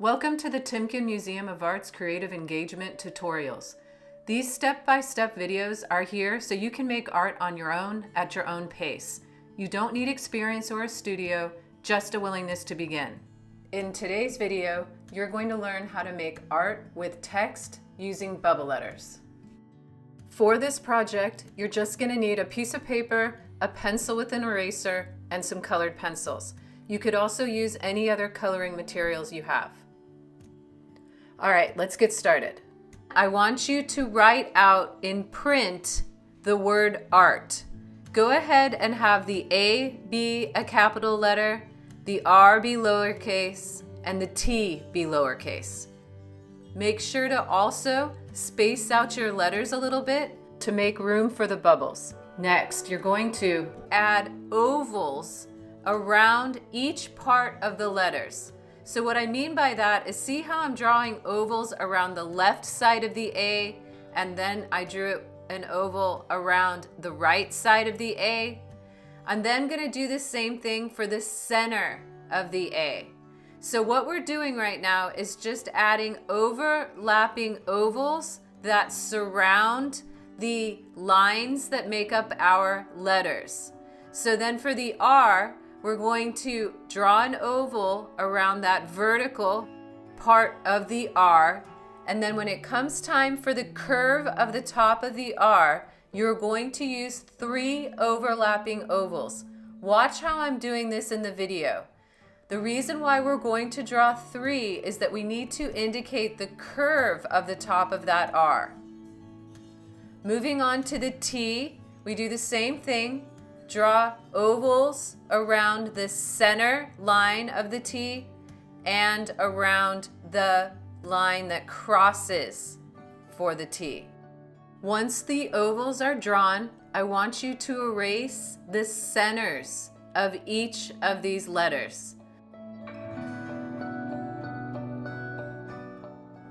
Welcome to the Timken Museum of Art's Creative Engagement tutorials. These step-by-step videos are here so you can make art on your own at your own pace. You don't need experience or a studio, just a willingness to begin. In today's video, you're going to learn how to make art with text using bubble letters. For this project, you're just going to need a piece of paper, a pencil with an eraser, and some colored pencils. You could also use any other coloring materials you have. All right, let's get started. I want you to write out in print the word art. Go ahead and have the A be a capital letter, the R be lowercase, and the T be lowercase. Make sure to also space out your letters a little bit to make room for the bubbles. Next, you're going to add ovals around each part of the letters. So what I mean by that is, see how I'm drawing ovals around the left side of the A, and then I drew an oval around the right side of the A? I'm then going to do the same thing for the center of the A. So what we're doing right now is just adding overlapping ovals that surround the lines that make up our letters. So then for the R, we're going to draw an oval around that vertical part of the R, and then when it comes time for the curve of the top of the R, you're going to use 3 overlapping ovals. Watch how I'm doing this in the video. The reason why we're going to draw 3 is that we need to indicate the curve of the top of that R. Moving on to the T, we do the same thing. Draw ovals around the center line of the T and around the line that crosses for the T. Once the ovals are drawn, I want you to erase the centers of each of these letters.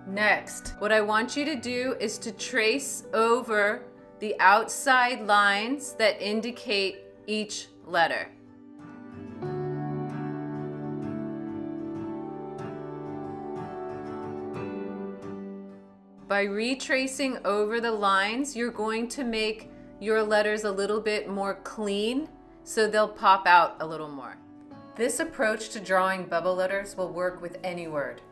Next, what I want you to do is to trace over the outside lines that indicate each letter. By retracing over the lines, you're going to make your letters a little bit more clean, so they'll pop out a little more. This approach to drawing bubble letters will work with any word.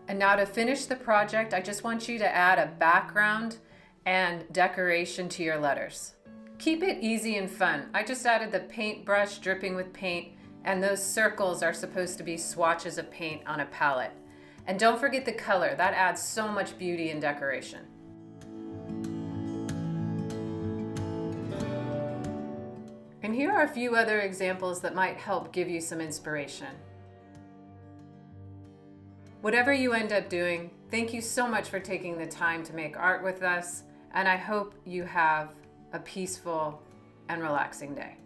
And now to finish the project, I just want you to add a background and decoration to your letters. Keep it easy and fun. I just added the paintbrush dripping with paint, and those circles are supposed to be swatches of paint on a palette. And don't forget the color, that adds so much beauty and decoration. And here are a few other examples that might help give you some inspiration. Whatever you end up doing, thank you so much for taking the time to make art with us, and I hope you have a peaceful and relaxing day.